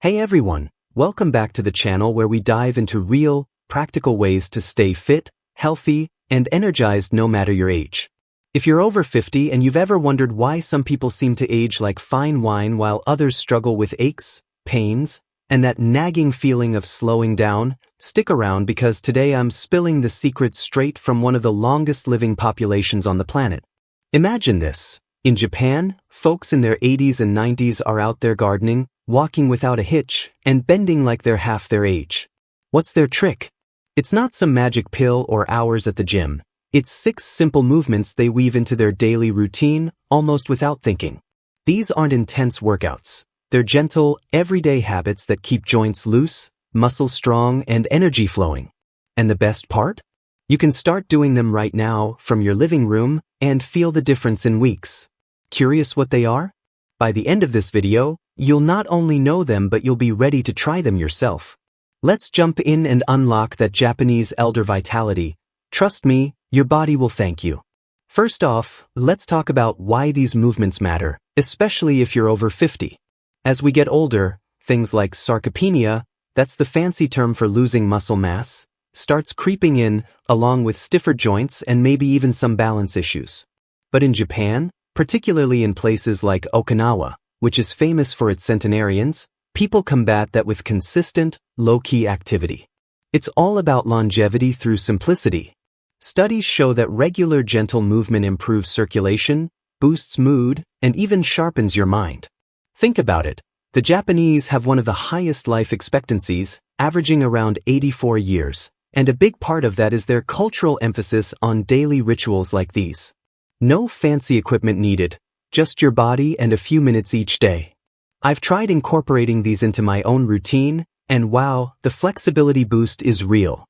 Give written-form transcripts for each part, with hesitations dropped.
Hey everyone, welcome back to the channel where we dive into real, practical ways to stay fit, healthy, and energized no matter your age. If you're over 50 and you've ever wondered why some people seem to age like fine wine while others struggle with aches, pains, and that nagging feeling of slowing down, stick around because today I'm spilling the secrets straight from one of the longest living populations on the planet. Imagine this. In Japan, folks in their 80s and 90s are out there gardening, walking without a hitch, and bending like they're half their age. What's their trick? It's not some magic pill or hours at the gym. It's 6 simple movements they weave into their daily routine, almost without thinking. These aren't intense workouts. They're gentle, everyday habits that keep joints loose, muscles strong, and energy flowing. And the best part? You can start doing them right now from your living room and feel the difference in weeks. Curious what they are? By the end of this video, you'll not only know them but you'll be ready to try them yourself. Let's jump in and unlock that Japanese elder vitality. Trust me, your body will thank you. First off, let's talk about why these movements matter, especially if you're over 50. As we get older, things like sarcopenia, that's the fancy term for losing muscle mass, starts creeping in, along with stiffer joints and maybe even some balance issues. But in Japan, particularly in places like Okinawa, which is famous for its centenarians, people combat that with consistent, low-key activity. It's all about longevity through simplicity. Studies show that regular gentle movement improves circulation, boosts mood, and even sharpens your mind. Think about it. The Japanese have one of the highest life expectancies, averaging around 84 years, and a big part of that is their cultural emphasis on daily rituals like these. No fancy equipment needed, just your body and a few minutes each day. I've tried incorporating these into my own routine, and wow, the flexibility boost is real.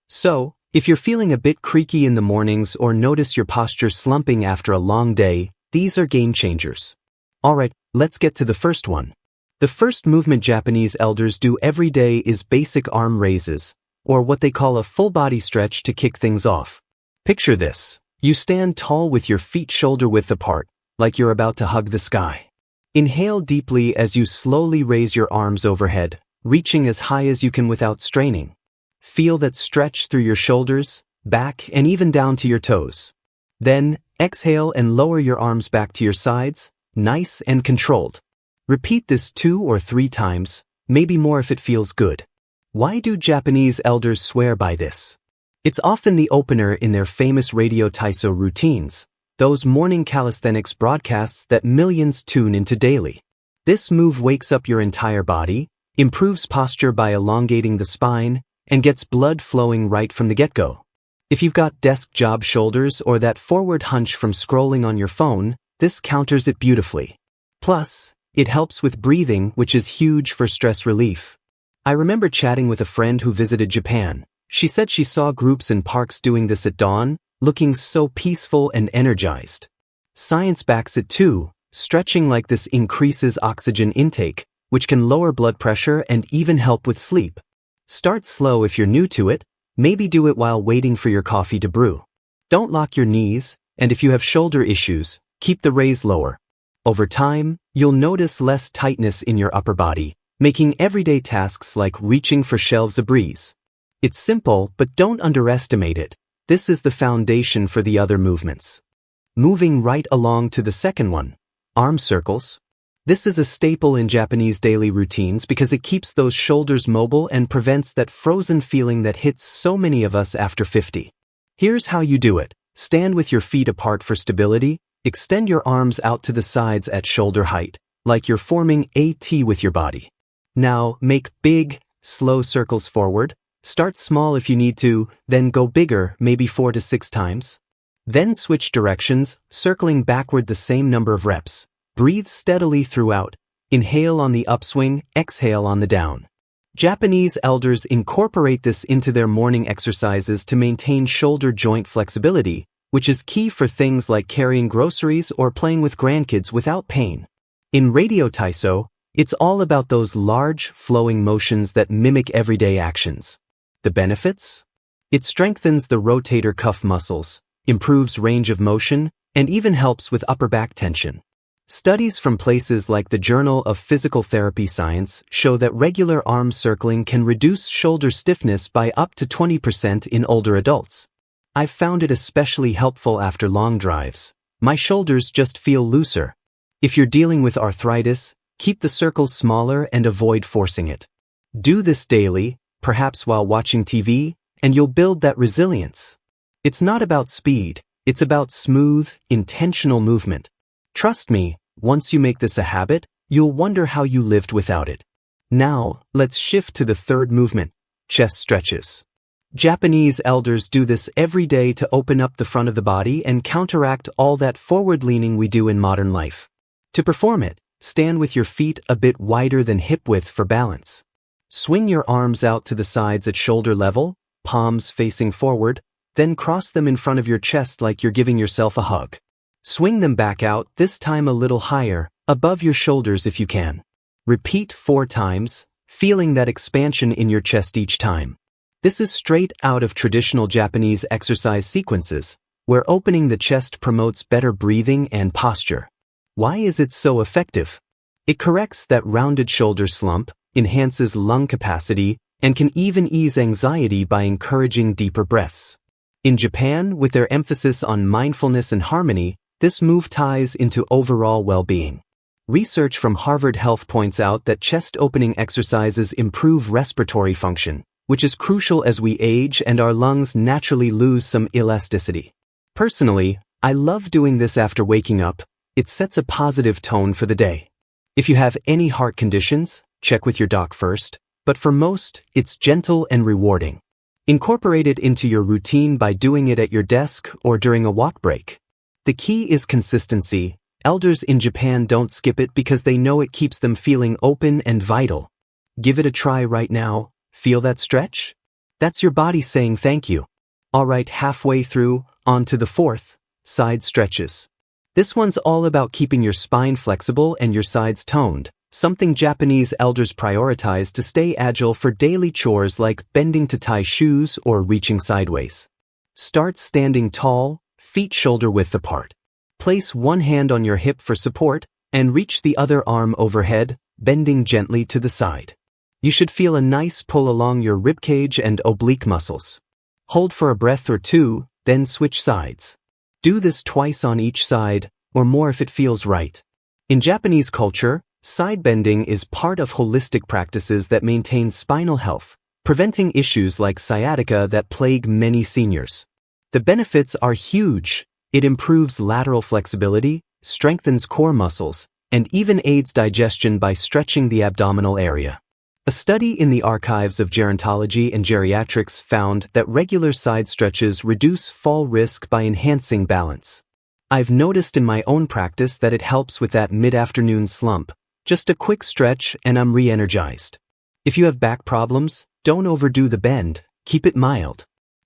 So, if you're feeling a bit creaky in the mornings or notice your posture slumping after a long day, these are game changers. Alright, let's get to the first one. The first movement Japanese elders do every day is basic arm raises, or what they call a full body stretch to kick things off. Picture this. You stand tall with your feet shoulder-width apart, like you're about to hug the sky. Inhale deeply as you slowly raise your arms overhead, reaching as high as you can without straining. Feel that stretch through your shoulders, back, and even down to your toes. Then, exhale and lower your arms back to your sides, nice and controlled. Repeat this 2 or 3 times, maybe more if it feels good. Why do Japanese elders swear by this? It's often the opener in their famous radio taiso routines, those morning calisthenics broadcasts that millions tune into daily. This move wakes up your entire body, improves posture by elongating the spine, and gets blood flowing right from the get-go. If you've got desk job shoulders or that forward hunch from scrolling on your phone, this counters it beautifully. Plus, it helps with breathing, which is huge for stress relief. I remember chatting with a friend who visited Japan. She said she saw groups in parks doing this at dawn, looking so peaceful and energized. Science backs it too. Stretching like this increases oxygen intake, which can lower blood pressure and even help with sleep. Start slow if you're new to it, maybe do it while waiting for your coffee to brew. Don't lock your knees, and if you have shoulder issues, keep the raise lower. Over time, you'll notice less tightness in your upper body, making everyday tasks like reaching for shelves a breeze. It's simple, but don't underestimate it. This is the foundation for the other movements. Moving right along to the second one, arm circles. This is a staple in Japanese daily routines because it keeps those shoulders mobile and prevents that frozen feeling that hits so many of us after 50. Here's how you do it. Stand with your feet apart for stability, extend your arms out to the sides at shoulder height, like you're forming a T with your body. Now, make big, slow circles forward. Start small if you need to, then go bigger, maybe 4 to 6 times. Then switch directions, circling backward the same number of reps. Breathe steadily throughout. Inhale on the upswing, exhale on the down. Japanese elders incorporate this into their morning exercises to maintain shoulder joint flexibility, which is key for things like carrying groceries or playing with grandkids without pain. In radio taiso, it's all about those large, flowing motions that mimic everyday actions. The benefits? It strengthens the rotator cuff muscles, improves range of motion, and even helps with upper back tension. Studies from places like the Journal of Physical Therapy Science show that regular arm circling can reduce shoulder stiffness by up to 20% in older adults. I've found it especially helpful after long drives. My shoulders just feel looser. If you're dealing with arthritis, keep the circles smaller and avoid forcing it. Do this daily, perhaps while watching TV, and you'll build that resilience. It's not about speed, it's about smooth, intentional movement. Trust me, once you make this a habit, you'll wonder how you lived without it. Now, let's shift to the third movement, chest stretches. Japanese elders do this every day to open up the front of the body and counteract all that forward-leaning we do in modern life. To perform it, stand with your feet a bit wider than hip width for balance. Swing your arms out to the sides at shoulder level, palms facing forward, then cross them in front of your chest like you're giving yourself a hug. Swing them back out, this time a little higher, above your shoulders if you can. Repeat 4 times, feeling that expansion in your chest each time. This is straight out of traditional Japanese exercise sequences, where opening the chest promotes better breathing and posture. Why is it so effective? It corrects that rounded shoulder slump, enhances lung capacity, and can even ease anxiety by encouraging deeper breaths. In Japan, with their emphasis on mindfulness and harmony, this move ties into overall well-being. Research from Harvard Health points out that chest opening exercises improve respiratory function, which is crucial as we age and our lungs naturally lose some elasticity. Personally, I love doing this after waking up. It sets a positive tone for the day. If you have any heart conditions, check with your doc first, but for most, it's gentle and rewarding. Incorporate it into your routine by doing it at your desk or during a walk break. The key is consistency. Elders in Japan don't skip it because they know it keeps them feeling open and vital. Give it a try right now. Feel that stretch? That's your body saying thank you. Alright, halfway through, on to the fourth, side stretches. This one's all about keeping your spine flexible and your sides toned, something Japanese elders prioritize to stay agile for daily chores like bending to tie shoes or reaching sideways. Start standing tall, feet shoulder width apart. Place one hand on your hip for support and reach the other arm overhead, bending gently to the side. You should feel a nice pull along your ribcage and oblique muscles. Hold for a breath or two, then switch sides. Do this twice on each side, or more if it feels right. In Japanese culture, side bending is part of holistic practices that maintain spinal health, preventing issues like sciatica that plague many seniors. The benefits are huge. It improves lateral flexibility, strengthens core muscles, and even aids digestion by stretching the abdominal area. A study in the archives of gerontology and geriatrics found that regular side stretches reduce fall risk by enhancing balance. I've noticed in my own practice that it helps with that mid-afternoon slump. Just a quick stretch and I'm re-energized. If you have back problems, don't overdo the bend, keep it mild.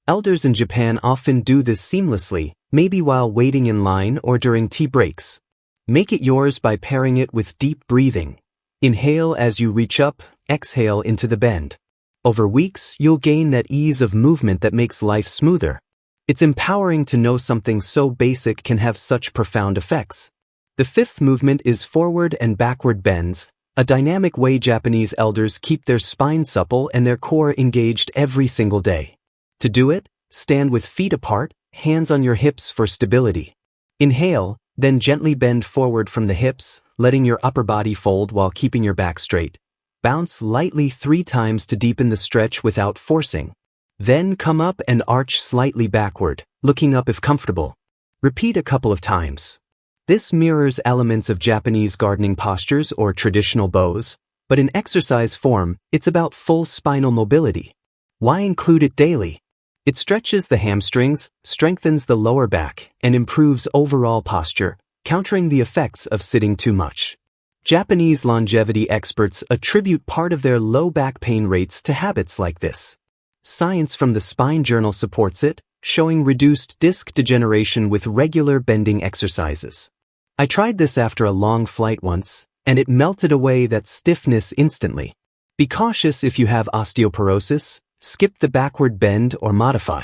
Elders in Japan often do this seamlessly, maybe while waiting in line or during tea breaks. Make it yours by pairing it with deep breathing. Inhale as you reach up, exhale into the bend. Over weeks, you'll gain that ease of movement that makes life smoother. It's empowering to know something so basic can have such profound effects. The fifth movement is forward and backward bends, a dynamic way Japanese elders keep their spine supple and their core engaged every single day. To do it, stand with feet apart, hands on your hips for stability. Inhale, then gently bend forward from the hips, letting your upper body fold while keeping your back straight. Bounce lightly 3 times to deepen the stretch without forcing. Then come up and arch slightly backward, looking up if comfortable. Repeat a couple of times. This mirrors elements of Japanese gardening postures or traditional bows, but in exercise form, it's about full spinal mobility. Why include it daily? It stretches the hamstrings, strengthens the lower back, and improves overall posture, countering the effects of sitting too much. Japanese longevity experts attribute part of their low back pain rates to habits like this. Science from the Spine Journal supports it, showing reduced disc degeneration with regular bending exercises. I tried this after a long flight once, and it melted away that stiffness instantly. Be cautious if you have osteoporosis. Skip the backward bend or modify.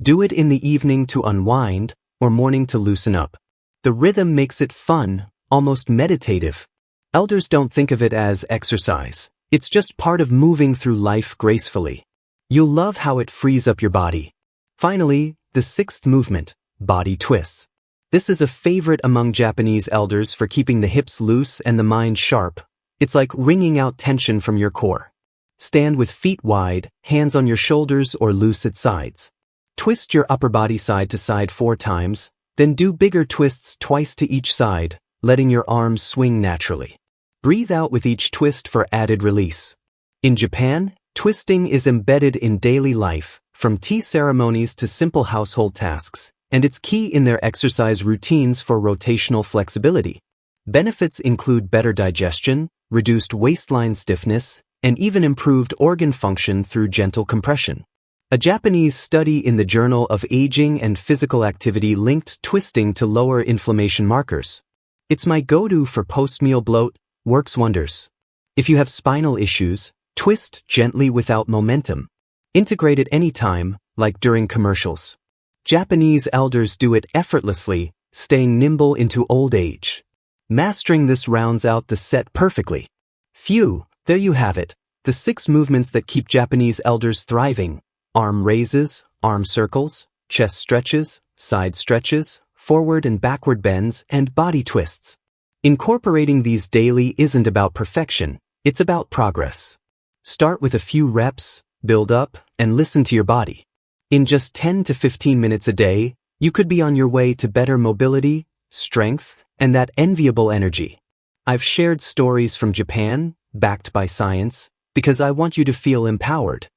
Do it in the evening to unwind or morning to loosen up. The rhythm makes it fun, almost meditative. Elders don't think of it as exercise. It's just part of moving through life gracefully. You'll love how it frees up your body. Finally, the sixth movement, body twists. This is a favorite among Japanese elders for keeping the hips loose and the mind sharp. It's like wringing out tension from your core. Stand with feet wide, hands on your shoulders or loose at sides. Twist your upper body side to side 4 times, then do bigger twists twice to each side, letting your arms swing naturally. Breathe out with each twist for added release. In Japan, twisting is embedded in daily life, from tea ceremonies to simple household tasks, and it's key in their exercise routines for rotational flexibility. Benefits include better digestion, reduced waistline stiffness, and even improved organ function through gentle compression. A Japanese study in the Journal of Aging and Physical Activity linked twisting to lower inflammation markers. It's my go-to for post-meal bloat, works wonders. If you have spinal issues, twist gently without momentum. Integrate it anytime, like during commercials. Japanese elders do it effortlessly, staying nimble into old age. Mastering this rounds out the set perfectly. Phew, there you have it. The 6 movements that keep Japanese elders thriving. Arm raises, arm circles, chest stretches, side stretches, forward and backward bends, and body twists. Incorporating these daily isn't about perfection, it's about progress. Start with a few reps, build up, and listen to your body. In just 10 to 15 minutes a day, you could be on your way to better mobility, strength, and that enviable energy. I've shared stories from Japan, backed by science, because I want you to feel empowered.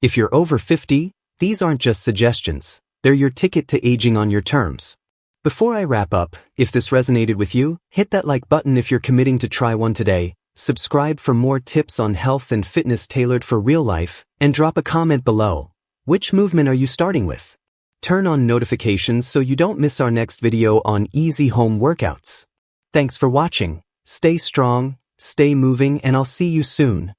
If you're over 50, these aren't just suggestions, they're your ticket to aging on your terms. Before I wrap up, if this resonated with you, hit that like button if you're committing to try one today, subscribe for more tips on health and fitness tailored for real life, and drop a comment below. Which movement are you starting with? Turn on notifications so you don't miss our next video on easy home workouts. Thanks for watching. Stay strong, stay moving, and I'll see you soon.